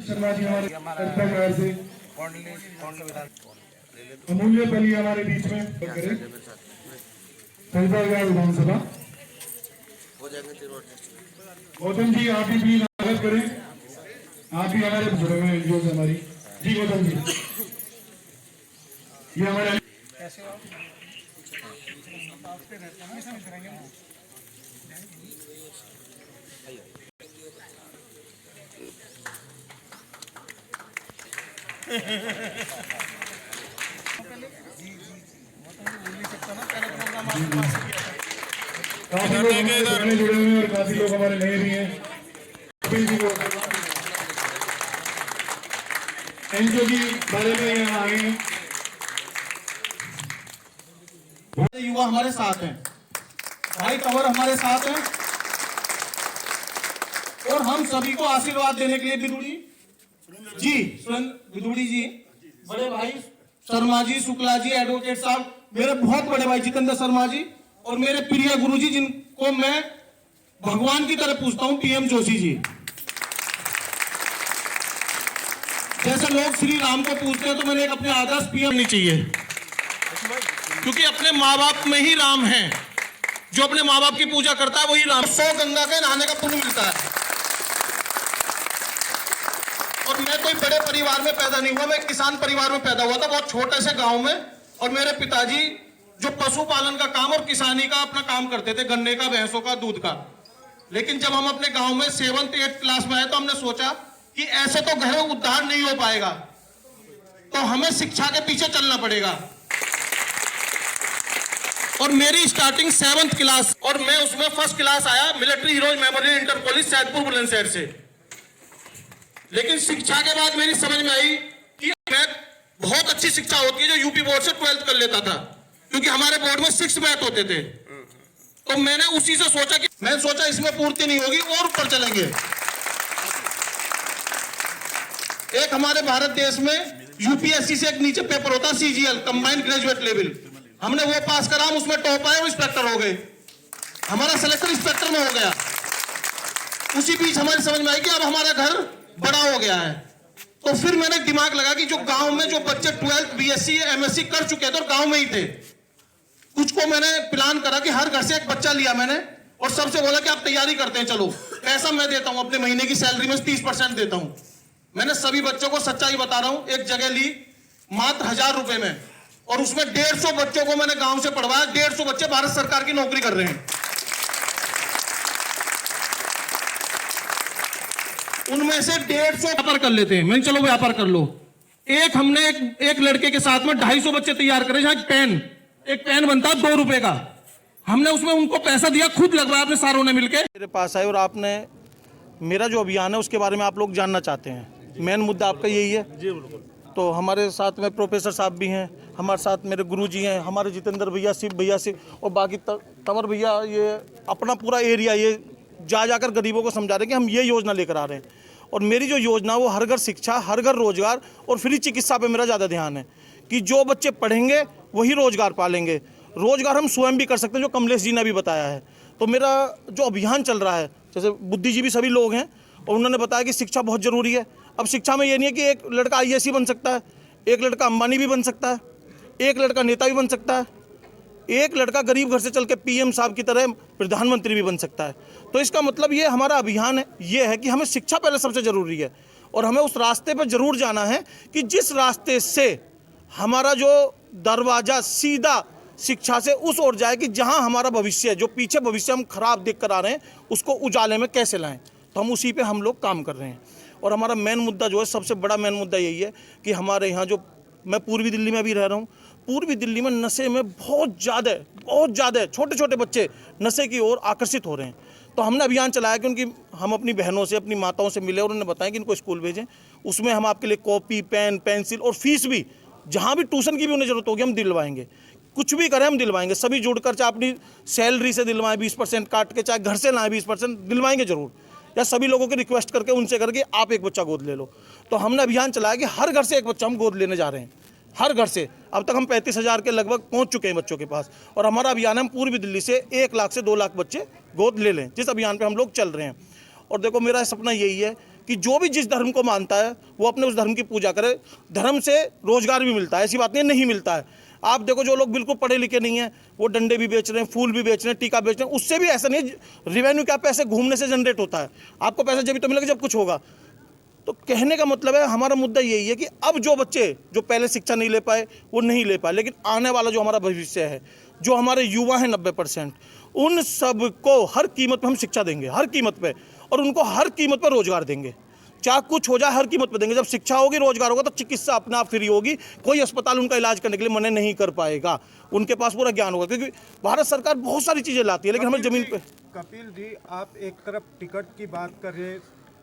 शर्मा जी हमारे कर्तव्य से अमूल्य पली हमारे बीच में विधानसभा गौतम जी आप भी प्लीज स्वागत करें। आप भी हमारे बुजुर्ग हैं एनजीओ से हमारी जी गौतम जी ये हमारे काफी लोग हमसे पुराने जुड़े हुए हैं और काफी लोग हमारे नए भी हैं। एनजीओ के बारे में यहाँ आए हैं। युवा हमारे साथ हैं, भाई कंवर हमारे साथ हैं और हम सभी को आशीर्वाद देने के लिए विदुड़ी जी, विदुड़ी जी, बड़े भाई शर्मा जी, शुक्ला जी, एडवोकेट साहब, मेरे बहुत बड़े भाई जितेंद्र शर्मा जी और मेरे प्रिय गुरु जी जिनको मैं भगवान की तरह पूछता हूं, पीएम जोशी जी। जैसे लोग श्री राम को पूछते हैं तो मैंने एक अपने आदर्श पीएम नहीं चाहिए, क्योंकि अपने माँ बाप में ही राम है। जो अपने माँ बाप की पूजा करता है वही राम। 100 गंगा के नहाने का पुण्य मिलता है। और मैं कोई बड़े परिवार में पैदा नहीं हुआ, मैं किसान परिवार में पैदा हुआ था, बहुत छोटे से गांव में। और मेरे पिताजी जो पशुपालन का काम और किसानी का अपना काम करते थे, गन्ने का, भैंसों का, दूध का। लेकिन जब हम अपने गांव में 7th 8th क्लास में आए तो हमने सोचा कि ऐसे तो घर में उद्धार नहीं हो पाएगा, तो हमें शिक्षा के पीछे चलना पड़ेगा। और मेरी स्टार्टिंग 7th क्लास और मैं उसमें फर्स्ट क्लास आया military heroes memorial inter college Saidpur Bulandshahr से। लेकिन शिक्षा के बाद मेरी समझ में आई कि मैथ बहुत अच्छी शिक्षा होती है जो यूपी बोर्ड से 12th कर लेता था, क्योंकि हमारे बोर्ड में 6 मैथ होते थे। तो मैंने उसी से सोचा कि मैं सोचा इसमें पूर्ति नहीं होगी और ऊपर चलेंगे। एक हमारे भारत देश में यूपीएससी से एक नीचे पेपर होता सीजीएल, कंबाइंड ग्रेजुएट लेवल, हमने वो पास करा, हम उसमें टॉप आए और इंस्पेक्टर हो गए। हमारा सिलेक्शन इंस्पेक्टर में हो गया। उसी बीच हमारी समझ में आई कि अब हमारा घर बड़ा हो गया है। तो फिर मैंने दिमाग लगा कि जो गांव में जो बच्चे 12th बीएससी एमएससी कर चुके थे और गांव में ही थे, कुछ को मैंने प्लान करा कि हर घर से एक बच्चा लिया मैंने और सबसे बोला कि आप तैयारी करते हैं, चलो पैसा मैं देता हूं, अपने महीने की सैलरी में 30% देता हूं। मैंने सभी बच्चों को सच्चाई बता रहा हूं, एक जगह ली मात्र 1000 रुपए में और उसमें 150 बच्चों को मैंने गांव से पढ़वाया। 150 बच्चे भारत सरकार की नौकरी कर रहे हैं। उनमें से 150 व्यापार कर लेते हैं। मैंने चलो व्यापार कर लो। हमने एक लड़के के साथ में 250 बच्चे तैयार करे। एक पेन बनता है 2 रुपए का, हमने उसमें उनको पैसा दिया, खुद लगवाया अपने सारों ने मिलके। मेरे पास आए और आपने मेरा जो अभियान है उसके बारे में आप लोग जानना चाहते हैं। मेन मुद्दा आपका यही है जी? बिल्कुल। तो हमारे साथ में प्रोफेसर साहब भी हैं, हमारे साथ मेरे गुरुजी हैं, हमारे जितेंद्र भैया, शिव भैया से और बाकी तंवर भैया, ये अपना पूरा एरिया ये जाकर गरीबों को समझा रहे हैं कि हम ये योजना लेकर आ रहे हैं। और मेरी जो योजना वो हर घर शिक्षा, हर घर रोजगार और फ्री चिकित्सा पे मेरा ज़्यादा ध्यान है कि जो बच्चे पढ़ेंगे वही रोजगार पालेंगे। रोजगार हम स्वयं भी कर सकते हैं, जो कमलेश जी ने भी बताया है। तो मेरा जो अभियान चल रहा है, जैसे बुद्धिजीवी सभी लोग हैं और उन्होंने बताया कि शिक्षा बहुत ज़रूरी है। अब शिक्षा में ये नहीं है कि एक लड़का आईएएस बन सकता है, एक लड़का अंबानी भी बन सकता है, एक लड़का नेता भी बन सकता है, एक लड़का गरीब घर से चल के पीएम साहब की तरह प्रधानमंत्री भी बन सकता है। तो इसका मतलब ये हमारा अभियान है, ये है कि हमें शिक्षा पहले सबसे ज़रूरी है और हमें उस रास्ते पर ज़रूर जाना है कि जिस रास्ते से हमारा जो दरवाज़ा सीधा शिक्षा से उस ओर जाए कि जहां हमारा भविष्य है, जो पीछे भविष्य हम खराब देख कर आ रहे हैं, उसको उजाले में कैसे लाएं। तो हम उसी पे हम लोग काम कर रहे हैं। और हमारा मेन मुद्दा जो है, सबसे बड़ा मेन मुद्दा यही है कि हमारे यहाँ जो, मैं पूर्वी दिल्ली में भी रह रहा हूँ, पूर्वी दिल्ली में नशे में बहुत ज़्यादा छोटे छोटे बच्चे नशे की ओर आकर्षित हो रहे हैं। तो हमने अभियान चलाया कि उनकी, हम अपनी बहनों से, अपनी माताओं से मिले और उन्होंने बताया कि इनको स्कूल भेजें। उसमें हम आपके लिए कॉपी, पेन, पेंसिल और फीस भी, जहाँ भी ट्यूशन की भी उन्हें ज़रूरत होगी हम दिलवाएंगे। कुछ भी करें हम दिलवाएंगे, सभी जुड़कर, चाहे अपनी सैलरी से दिलवाएं 20% काट के, चाहे घर से लाएं 20% दिलवाएंगे ज़रूर, या सभी लोगों की रिक्वेस्ट करके उनसे करके आप एक बच्चा गोद ले लो। तो हमने अभियान चलाया कि हर घर से एक बच्चा हम गोद लेने जा रहे हैं, हर घर से। अब तक हम 35,000 के लगभग पहुंच चुके हैं बच्चों के पास। और हमारा अभियान है हम पूर्वी दिल्ली से 1 लाख से 2 लाख बच्चे गोद ले लें, जिस अभियान पर हम लोग चल रहे हैं। और देखो, मेरा सपना यही है कि जो भी जिस धर्म को मानता है वो अपने उस धर्म की पूजा करे। धर्म से रोजगार भी मिलता है, ऐसी बात नहीं मिलता है। आप देखो जो लोग बिल्कुल पढ़े लिखे नहीं हैं वो डंडे भी बेच रहे हैं, फूल भी बेच रहे हैं, टीका बेच रहे हैं, उससे भी ऐसा नहीं। रेवेन्यू क्या, पैसे घूमने से जनरेट होता है। आपको पैसा जब भी तो मिलेगा जब कुछ होगा। तो कहने का मतलब है हमारा मुद्दा यही है कि अब जो बच्चे जो पहले शिक्षा नहीं ले पाए वो नहीं ले पाए, लेकिन आने वाला जो हमारा भविष्य है, जो हमारे युवा हैं 90%, उन सब को हर कीमत पे हम शिक्षा देंगे, हर कीमत पे, और उनको हर कीमत पे रोजगार देंगे। चाहे कुछ हो जाए हर कीमत पे देंगे। जब शिक्षा होगी, रोजगार होगा, तो चिकित्सा अपने आप फ्री होगी। कोई अस्पताल उनका इलाज करने के लिए मना नहीं कर पाएगा, उनके पास पूरा ज्ञान होगा। क्योंकि भारत सरकार बहुत सारी चीज़ें लाती है, लेकिन हमें जमीन पे। कपिल जी, आप एक तरफ टिकट की बात कर रहे हैं,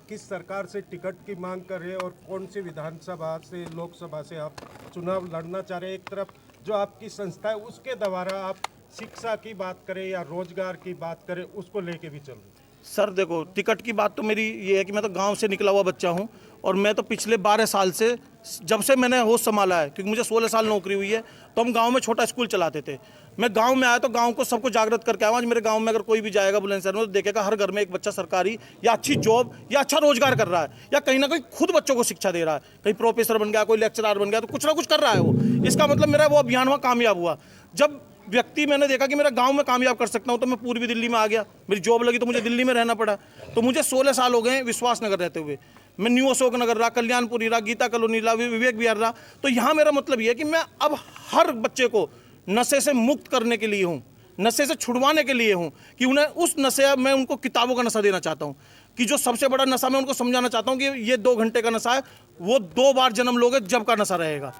किस सरकार से टिकट की मांग कर रहे हैं और कौन सी विधानसभा से, लोकसभा से आप चुनाव लड़ना चाह रहे हैं। एक तरफ जो आपकी संस्था है उसके द्वारा आप शिक्षा की बात करें या रोजगार की बात करें, उसको लेके भी चल रहे। सर देखो, टिकट की बात तो मेरी ये है कि मैं तो गांव से निकला हुआ बच्चा हूं, और मैं तो पिछले 12 साल से, जब से मैंने होश संभाला है, क्योंकि मुझे 16 साल नौकरी हुई है, तो हम गांव में छोटा स्कूल चलाते थे। मैं गांव में आया तो गांव को सबको जागृत करके आया। आज मेरे गांव में अगर कोई भी जाएगा बुलंदशहर में तो देखेगा हर घर में एक बच्चा सरकारी या अच्छी जॉब या अच्छा रोजगार कर रहा है, या कहीं ना कहीं खुद बच्चों को शिक्षा दे रहा है। कहीं प्रोफेसर बन गया, कोई लेक्चरर बन गया, तो कुछ ना कुछ कर रहा है वो। इसका मतलब मेरा वो अभियान वहाँ कामयाब हुआ। जब व्यक्ति मैंने देखा कि मेरा गांव में कामयाब कर सकता हूं, तो मैं पूर्वी दिल्ली में आ गया। मेरी जॉब लगी तो मुझे दिल्ली में रहना पड़ा। तो मुझे 16 साल हो गए विश्वास नगर रहते हुए। मैं न्यू अशोक नगर रहा, कल्याणपुरी रहा, गीता कॉलोनी रहा, विवेक विहार रहा। तो यहाँ मेरा मतलब ये है कि मैं अब हर बच्चे को नशे से मुक्त करने के लिए हूँ, नशे से छुड़वाने के लिए हूँ, कि उन्हें उस नशे, मैं उनको किताबों का नशा देना चाहता हूँ, कि जो सबसे बड़ा नशा मैं उनको समझाना चाहता हूँ कि ये 2 घंटे का नशा है, वो 2 बार जन्म लोगे जब का नशा रहेगा।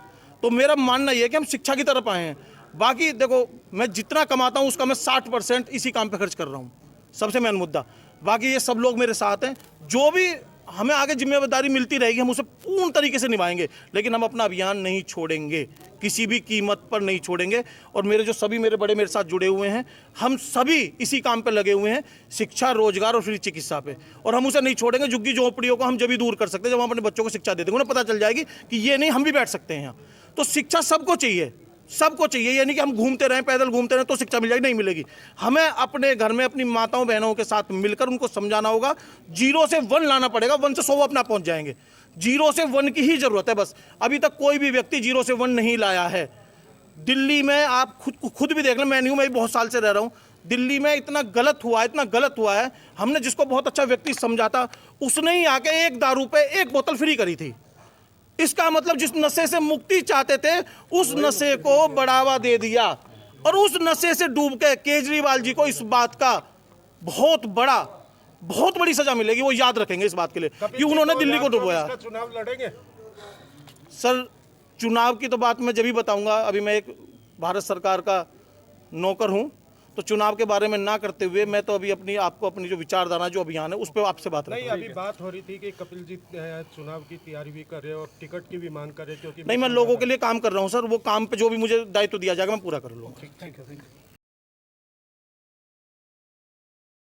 तो मेरा मानना यह है कि हम शिक्षा की तरफ आए हैं। बाकी देखो, मैं जितना कमाता हूं उसका मैं 60% इसी काम पे खर्च कर रहा हूं, सबसे मेन मुद्दा। बाकी ये सब लोग मेरे साथ हैं। जो भी हमें आगे जिम्मेदारी मिलती रहेगी हम उसे पूर्ण तरीके से निभाएंगे, लेकिन हम अपना अभियान नहीं छोड़ेंगे, किसी भी कीमत पर नहीं छोड़ेंगे। और मेरे जो सभी मेरे बड़े मेरे साथ जुड़े हुए हैं, हम सभी इसी काम पे लगे हुए हैं, शिक्षा, रोजगार और फ्री चिकित्सा पे। और हम उसे नहीं छोड़ेंगे। झुग्गी झोंपड़ियों को हम जब भी दूर कर सकते हैं जब हम अपने बच्चों को शिक्षा दे देंगे, उन्हें पता चल जाएगी कि ये नहीं, हम भी बैठ सकते हैं यहाँ। तो शिक्षा सबको चाहिए, सबको चाहिए। ये नहीं कि हम घूमते रहें, पैदल घूमते रहें तो शिक्षा मिल जाएगी, नहीं मिलेगी। हमें अपने घर में अपनी माताओं बहनों के साथ मिलकर उनको समझाना होगा। 0 से 1 लाना पड़ेगा, 1 से 100 अपना पहुंच जाएंगे। 0 से 1 की ही जरूरत है बस। अभी तक कोई भी व्यक्ति 0 से 1 नहीं लाया है। दिल्ली में आप खुद भी देख लें, मैं नहीं हूं, मैं बहुत साल से रह रहा हूं। दिल्ली में इतना गलत हुआ, इतना गलत हुआ है। हमने जिसको बहुत अच्छा व्यक्ति समझा था, उसने ही आके 1 दारू पे 1 बोतल फ्री करी थी। इसका मतलब जिस नशे से मुक्ति चाहते थे उस नशे को बढ़ावा दे दिया, और उस नशे से डूब के केजरीवाल जी को इस बात का बहुत बड़ी सजा मिलेगी। वो याद रखेंगे इस बात के लिए कि उन्होंने दिल्ली को डुबोया। चुनाव लड़ेंगे सर, चुनाव की तो बात मैं जब ही बताऊंगा। अभी मैं एक भारत सरकार का नौकर हूं, तो चुनाव के बारे में ना करते हुए मैं तो अभी अपनी जो विचारधारा, जो अभियान है, उस पर आपसे बात नहीं। अभी बात हो रही थी कि कपिल जी चुनाव की तैयारी भी कर रहे हैं और टिकट की भी मांग कर रहे हैं, क्योंकि नहीं, मैं लोगों के लिए काम कर रहा हूं सर। वो काम पे जो भी मुझे दायित्व दिया जाएगा मैं पूरा कर लूँगा। ठीक है।